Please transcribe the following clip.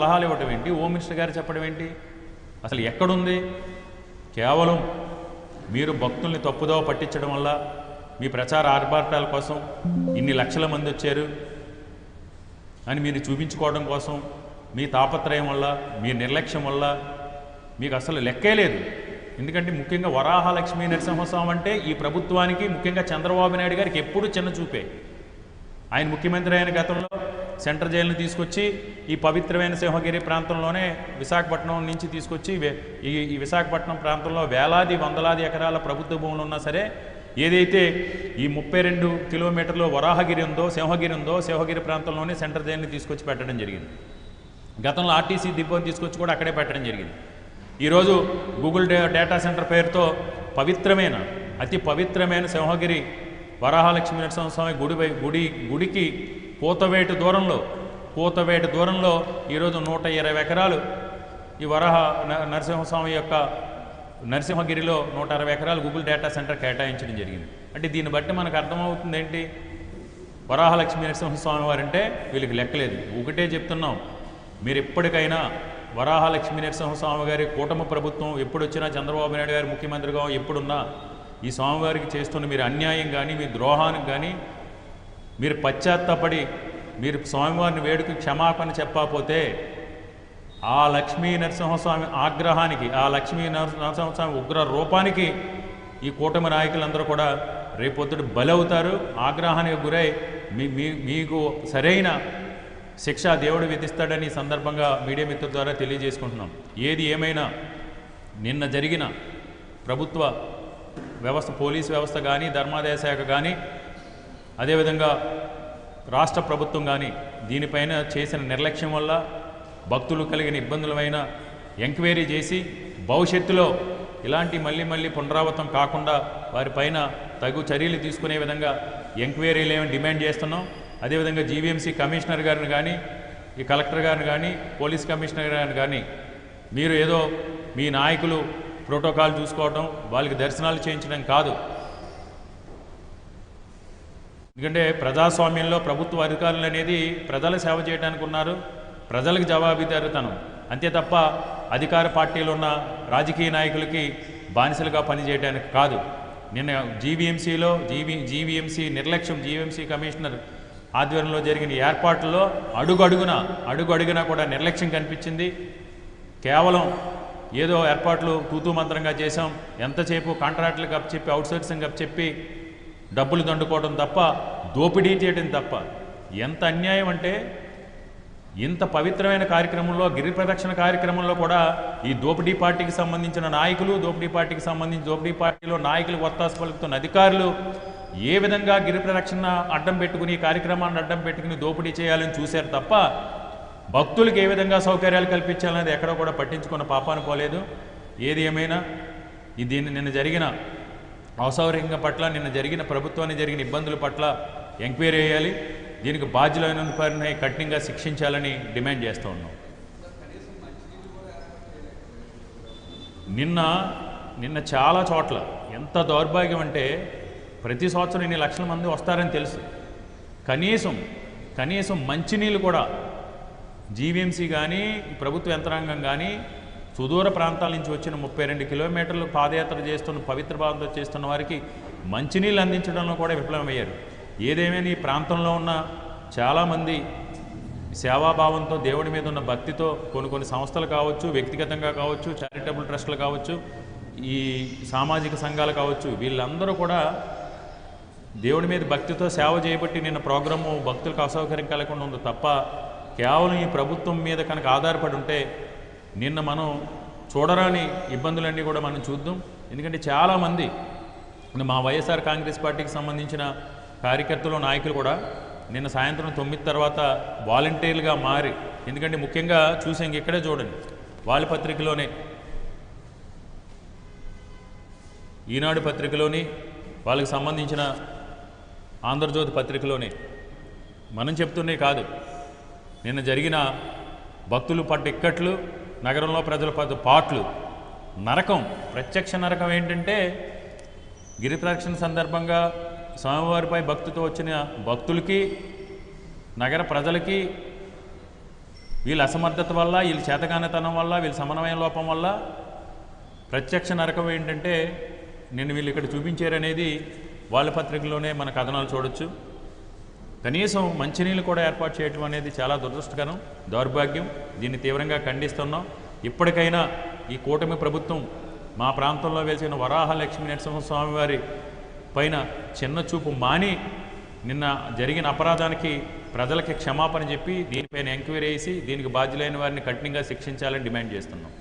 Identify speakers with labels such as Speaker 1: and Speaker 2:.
Speaker 1: సలహాలు ఇవ్వటం ఏంటి, హోమ్ మినిస్టర్ గారు చెప్పడం ఏంటి, అసలు ఎక్కడుంది? కేవలం మీరు భక్తుల్ని తప్పుదోవ పట్టించడం వల్ల, మీ ప్రచార ఆర్భాటాల కోసం ఇన్ని లక్షల మంది వచ్చారు అని మీరు చూపించుకోవడం కోసం, మీ తాపత్రయం వల్ల, మీ నిర్లక్ష్యం వల్ల మీకు అసలు లెక్కే లేదు. ఎందుకంటే ముఖ్యంగా వరాహలక్ష్మీ నరసింహస్వామి అంటే ఈ ప్రభుత్వానికి, ముఖ్యంగా చంద్రబాబు నాయుడు గారికి ఎప్పుడూ చిన్న చూపే. ఆయన ముఖ్యమంత్రి అయిన గతంలో సెంట్రల్ జైలును తీసుకొచ్చి ఈ పవిత్రమైన సింహగిరి ప్రాంతంలోనే విశాఖపట్నం నుంచి తీసుకొచ్చి ఈ విశాఖపట్నం ప్రాంతంలో వేలాది వందలాది ఎకరాల ప్రభుత్వ భూములు ఉన్నా సరే, ఏదైతే ఈ 32 కిలోమీటర్లు వరాహగిరి ఉందో, సింహగిరి ప్రాంతంలోనే సెంట్రల్ జైలుని తీసుకొచ్చి పెట్టడం జరిగింది. గతంలో ఆర్టీసీ డిపోని తీసుకొచ్చి కూడా అక్కడే పెట్టడం జరిగింది. ఈరోజు గూగుల్ డేటా సెంటర్ పేరుతో అతి పవిత్రమైన సింహగిరి వరాహలక్ష్మీ నరసింహస్వామి గుడికి కూతవేటు దూరంలో ఈరోజు 120 ఎకరాలు ఈ వరాహ నరసింహస్వామి యొక్క నరసింహగిరిలో 160 ఎకరాలు గూగుల్ డేటా సెంటర్ కేటాయించడం జరిగింది. అంటే దీన్ని బట్టి మనకు అర్థమవుతుంది ఏంటి, వరాహలక్ష్మీ నరసింహస్వామి వారంటే వీళ్ళకి లెక్కలేదు. ఒకటే చెప్తున్నాం, మీరు ఎప్పటికైనా వరాహలక్ష్మీ నరసింహస్వామి గారి కూటమి ప్రభుత్వం ఎప్పుడొచ్చినా, చంద్రబాబు నాయుడు గారు ముఖ్యమంత్రిగా ఎప్పుడున్నా, ఈ స్వామివారికి చేస్తున్న మీరు అన్యాయం కానీ, మీ ద్రోహానికి కానీ మీరు పశ్చాత్తాపడి మీరు స్వామివారిని వేడుకు క్షమాపణ చెప్పకపోతే ఆ లక్ష్మీ నరసింహస్వామి ఆగ్రహానికి, ఆ లక్ష్మీ నరసింహస్వామి ఉగ్ర రూపానికి ఈ కూటమి నాయకులందరూ కూడా రేపొద్దుడు బలవుతారు. ఆగ్రహానికి గురై మీకు సరైన శిక్ష దేవుడు విధిస్తాడని సందర్భంగా మీడియా మిత్రుల ద్వారా తెలియజేసుకుంటున్నాం. ఏది ఏమైనా నిన్న జరిగిన ప్రభుత్వ వ్యవస్థ, పోలీస్ వ్యవస్థ కానీ, ధర్మాదాయ శాఖ కానీ, అదేవిధంగా రాష్ట్ర ప్రభుత్వం కానీ దీనిపైన చేసిన నిర్లక్ష్యం వల్ల భక్తులు కలిగిన ఇబ్బందులపైన ఎంక్వైరీ చేసి భవిష్యత్తులో ఇలాంటి మళ్ళీ పునరావృతం కాకుండా వారిపైన తగు చర్యలు తీసుకునే విధంగా ఎంక్వైరీలు ఏమైనా డిమాండ్ చేస్తున్నాం. అదేవిధంగా జీవీఎంసీ కమిషనర్ గారిని కానీ, ఈ కలెక్టర్ గారిని కానీ, పోలీస్ కమిషనర్ గారిని కానీ, మీరు ఏదో మీ నాయకులు ప్రోటోకాల్ చూసుకోవడం, వాళ్ళకి దర్శనాలు చేయించడం కాదు. ఎందుకంటే ప్రజాస్వామ్యంలో ప్రభుత్వ అధికారులు అనేది ప్రజల సేవ చేయడానికి ఉన్నారు, ప్రజలకు జవాబుదారీతనం అంతే తప్ప అధికార పార్టీలో ఉన్న రాజకీయ నాయకులకి బానిసలుగా పనిచేయడానికి కాదు. నిన్న జీవీఎంసీ నిర్లక్ష్యం, జీవీఎంసీ కమిషనర్ ఆధ్వర్యంలో జరిగిన ఏర్పాట్లలో అడుగడుగునా కూడా నిర్లక్ష్యం కనిపించింది. కేవలం ఏదో ఏర్పాట్లు తూతూ మంత్రంగా చేశాం, ఎంతసేపు కాంట్రాక్టులకు అప్పచెప్పి, అవుట్సోర్సింగ్ అప్పచెప్పి డబ్బులు దండుకోవడం తప్ప, దోపిడీ చేయడం తప్ప. ఎంత అన్యాయం అంటే, ఇంత పవిత్రమైన కార్యక్రమంలో, గిరి ప్రదక్షిణ కార్యక్రమంలో కూడా ఈ దోపిడీ పార్టీకి సంబంధించిన నాయకులు, దోపిడీ పార్టీలో నాయకులు ఒత్తాసు పలుకుతున్న అధికారులు ఏ విధంగా గిరి ప్రదక్షిణ అడ్డం పెట్టుకుని, కార్యక్రమాన్ని అడ్డం పెట్టుకుని దోపిడీ చేయాలని చూశారు తప్ప భక్తులకు ఏ విధంగా సౌకర్యాలు కల్పించాలనేది ఎక్కడో కూడా పట్టించుకున్న పాపాను పోలేదు. ఏది ఏమైనా దీన్ని నిన్న జరిగిన అసౌకర్యం పట్ల, నిన్న జరిగిన ప్రభుత్వానికి జరిగిన ఇబ్బందుల పట్ల ఎంక్వైరీ చేయాలి. దీనికి బాధ్యులైన వారిని కఠినంగా శిక్షించాలని డిమాండ్ చేస్తూ ఉన్నాం. నిన్న చాలా చోట్ల ఎంత దౌర్భాగ్యం అంటే, ప్రతి సంవత్సరం ఇన్ని లక్షల మంది వస్తారని తెలుసు, కనీసం మంచినీళ్ళు కూడా జీవీఎంసీ కానీ, ప్రభుత్వ యంత్రాంగం కానీ, సుదూర ప్రాంతాల నుంచి వచ్చిన 32 కిలోమీటర్లు పాదయాత్ర చేస్తున్న, పవిత్ర భావంతో చేస్తున్న వారికి మంచినీళ్ళు అందించడంలో కూడా విఫలమయ్యారు. ఏదేమైనా ఈ ప్రాంతంలో ఉన్న చాలామంది సేవాభావంతో, దేవుడి మీద ఉన్న భక్తితో కొన్ని సంస్థలు కావచ్చు, వ్యక్తిగతంగా కావచ్చు, చారిటబుల్ ట్రస్టులు కావచ్చు, ఈ సామాజిక సంఘాలు కావచ్చు, వీళ్ళందరూ కూడా దేవుడి మీద భక్తితో సేవ చేయబట్టి నిన్న ప్రోగ్రాము భక్తులకు అసౌకర్యం కలగకుండా ఉంది తప్ప, కేవలం ఈ ప్రభుత్వం మీద కనుక ఆధారపడి ఉంటే నిన్న మనం చూడరాని ఇబ్బందులన్నీ కూడా మనం చూద్దాం. ఎందుకంటే చాలామంది మా వైఎస్ఆర్ కాంగ్రెస్ పార్టీకి సంబంధించిన కార్యకర్తలు, నాయకులు కూడా నిన్న సాయంత్రం 9 తర్వాత వాలంటీర్లుగా మారి, ఎందుకంటే ముఖ్యంగా చూసి ఇక్కడే చూడండి, వాళ్ళ పత్రికలోనే, ఈనాడు పత్రికలోని, వాళ్ళకి సంబంధించిన ఆంధ్రజ్యోతి పత్రికలోనే మనం చెప్తున్నే కాదు, నిన్న జరిగిన భక్తులు పడ్డ ఇక్కట్లు, నగరంలో ప్రజలు పడ్డ పాట్లు, నరకం, ప్రత్యక్ష నరకం ఏంటంటే, గిరి ప్రదక్షిణ సందర్భంగా స్వామివారిపై భక్తితో వచ్చిన భక్తులకి, నగర ప్రజలకి వీళ్ళ అసమర్థత వల్ల, వీళ్ళ చేతగానితనం వల్ల, వీళ్ళ సమన్వయ లోపం వల్ల ప్రత్యక్ష నరకం ఏంటంటే నేను వీళ్ళు ఇక్కడ చూపించారనేది వాళ్ళ పత్రికలోనే మన కథనాలు చూడొచ్చు. కనీసం మంచినీళ్ళు కూడా ఏర్పాటు చేయడం అనేది చాలా దురదృష్టకరం, దౌర్భాగ్యం. దీన్ని తీవ్రంగా ఖండిస్తున్నాం. ఇప్పటికైనా ఈ కూటమి ప్రభుత్వం మా ప్రాంతంలో వెలిసిన వరాహ లక్ష్మీ నరసింహస్వామి వారి పైన చిన్న చూపు మాని నిన్న జరిగిన అపరాధానికి ప్రజలకి క్షమాపణ చెప్పి దీనిపైన ఎంక్వైరీ చేసి దీనికి బాధ్యులైన వారిని కఠినంగా శిక్షించాలని డిమాండ్ చేస్తున్నాం.